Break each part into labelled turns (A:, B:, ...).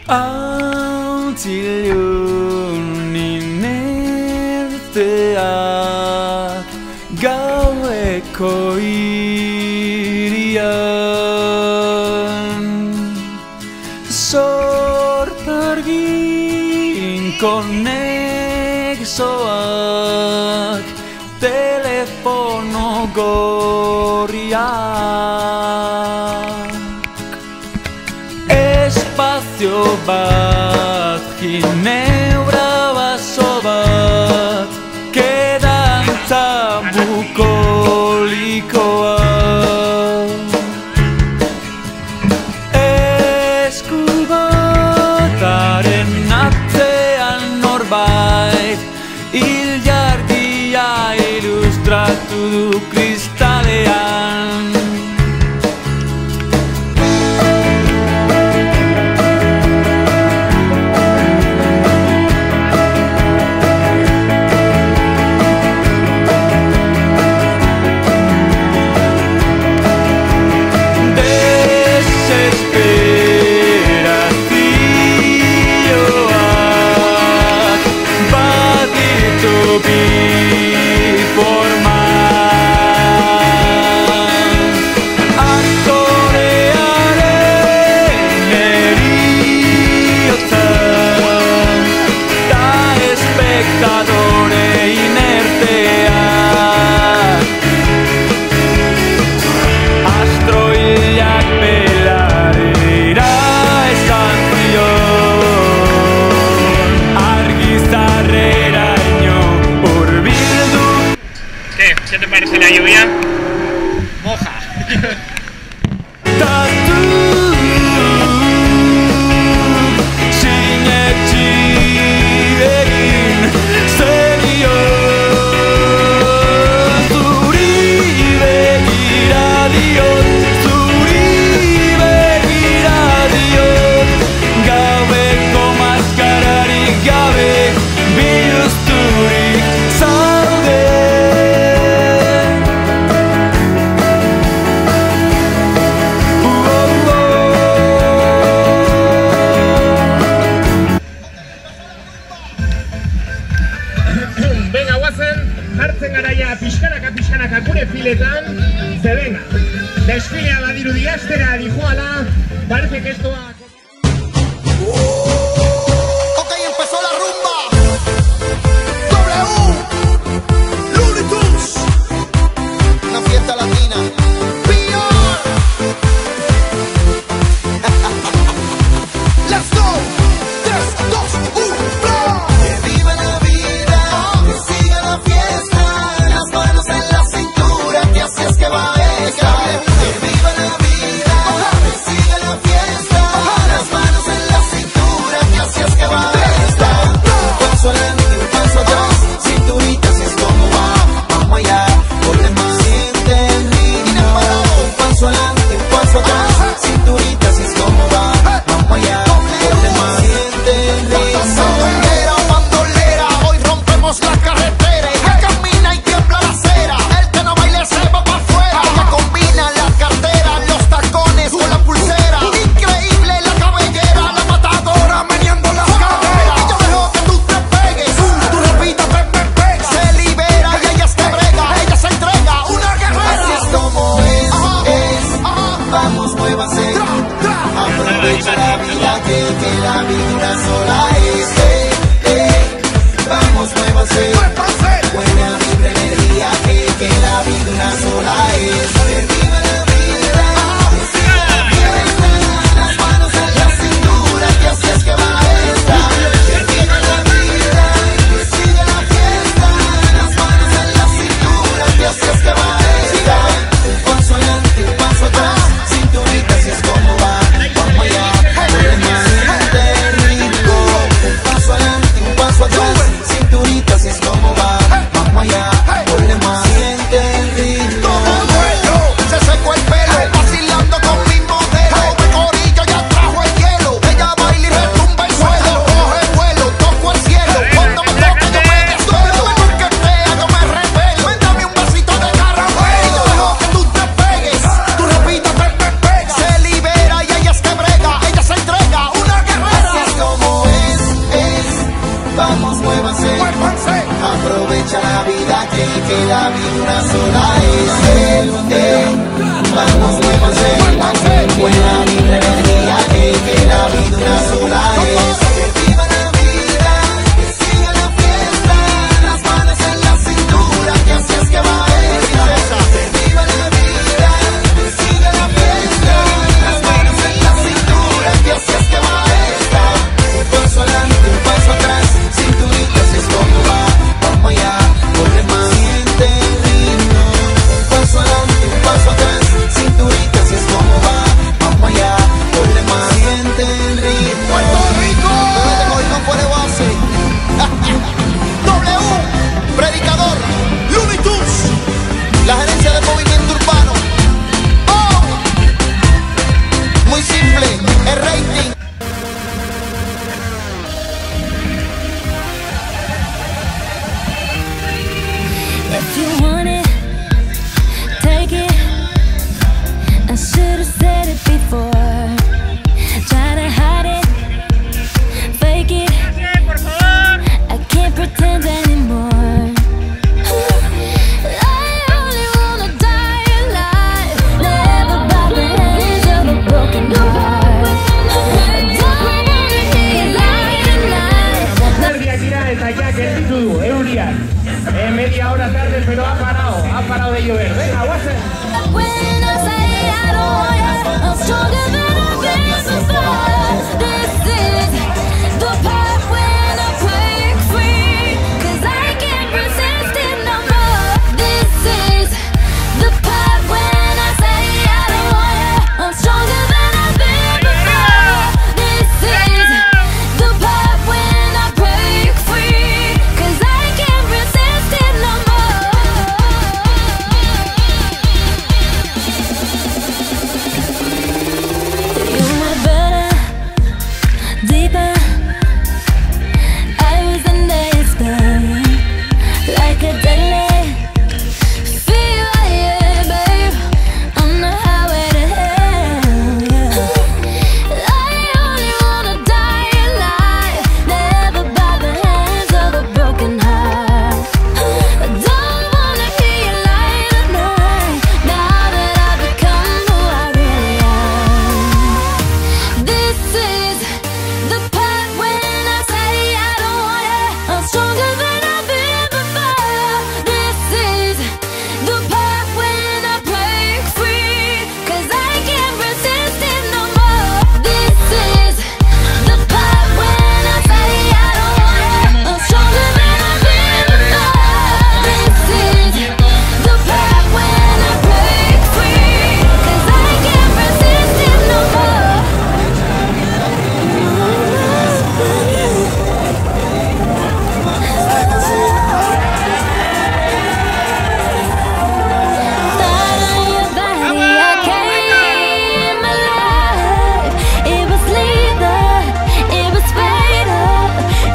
A: Antzilun inerteak gaueko irian sortargin konexoak telefono gorriak espazio bat ginebra baso bat kedantza bukolikoa esku bataren atzean norbait hiljardia ilustratu du kristalean
B: ¿Qué te parece la lluvia? Moja.
C: Venga, guazen, jartzen garaia pixkanaka gure filetan. Ze venga, desfilea badirudi astera dijoala, parece que esto va...
D: Ok, empezó la rumba. W, Looney Tunes, una fiesta latina. PR, let's go. 3, 2, 1, ¡bla! Que viva la vida, que siga la fiesta, las manos en la cintura, que así es que va esta. Que viva la vida, que siga la fiesta. que la vida una sola es. Vamos, levante, buena vibra, energía, que la vida una sola es. Que viva la vida, que siga la fiesta, las manos en la cintura, que así es que va esta. Que viva la vida, que siga la fiesta, las manos en la cintura, que así es que va esta. Un paso adelante, un paso atrás, cinturita, así es como va. Vamos allá, corre más, siente el ritmo. Un paso adelante, un paso atrás, cinturita, así es como va. Vamos allá, corre más, siente el ritmo. ¡Puerto Rico! No fuera de base. W, predicador, Looney Tunes, la gerencia del movimiento urbano. ¡Oh! Muy simple, el rating.
E: If you want it, take it. I should have said it before. Try to hide it, fake it.
B: Por favor.
E: I can't pretend anymore. I only wanna die alive, never by the hands of a broken heart. I don't wanna hear you lie tonight.
C: Erdiakira eta ja gelditu du, euria. Media hora tarde, pero ha parado de llover. Venga, guazen.
E: When I say I don't want you, I'm stronger than I've been before. This is the part when I break free, 'cause I can't resist it no more. This is the part when I say I don't want you, I'm stronger than I've been before. This is the part when I break free, 'cause I can't resist it no more. You were better, deeper. I was the next man, like a deadly fever, yeah, babe. On the highway to hell, yeah. I only wanna die alive, never by the hands of a broken heart. I don't wanna hear you lie tonight, now that I've become who I really am. This is the part when I say I don't want you, I'm stronger than I've been before. This is the part when I break free, 'cause I can't resist it no more. This is the part when I say I don't want you, I'm stronger than I've been before. This is the part when I break free, 'cause I can't resist it no more. Thought on your body, I came alive. It was lethal, it was fatal.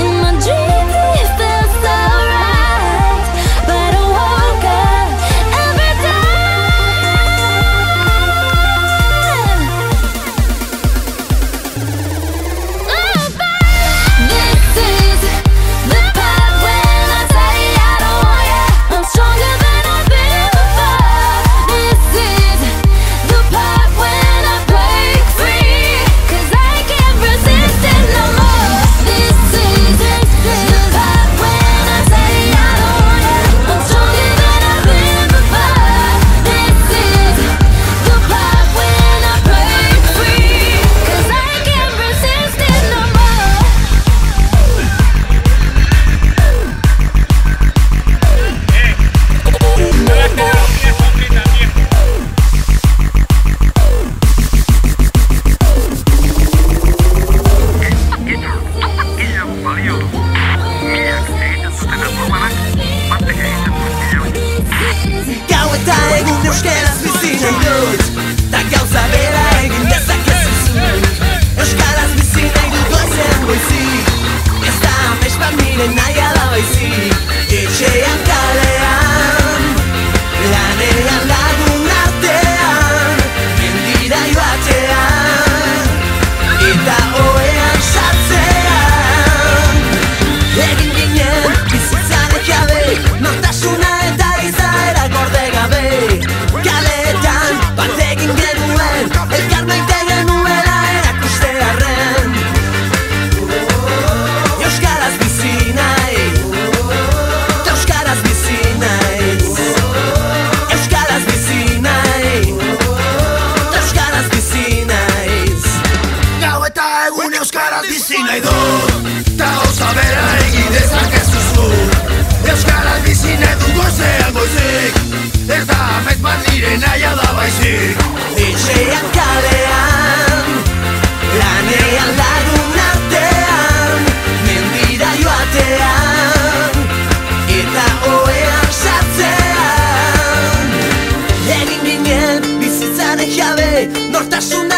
E: In my dreams it felt so right, but I woke up every time. This is the part when I say I don't want you, I'm stronger than I've been before. This is the part when I break free, 'cause I can't resist it no more. This is the part when I say I don't want you, I'm stronger than I've been before. This is the part when I break free, 'cause I can't resist it no more.
B: Me vas a quedar viejo, grita, viejo.
D: Gau eta egun euskaraz bizi nahi dut, ta gauza bera egin dezakezuzun. Euskaraz bizi nahi dut goizean goizik, ez da amets bat nire nahi ala baizik. Etxean kalean, lanean lagun artean, mendira joatean, eta oean sartzean. Egin ginen bizitzaren jabe, nortasuna eta izan
F: ez da amets bat nire naia da baizik.
G: Etxean kalean, lanean lagun artean, mendira joatean, eta oean sartzean. Egin ginen bizitzaren jabe, nortasun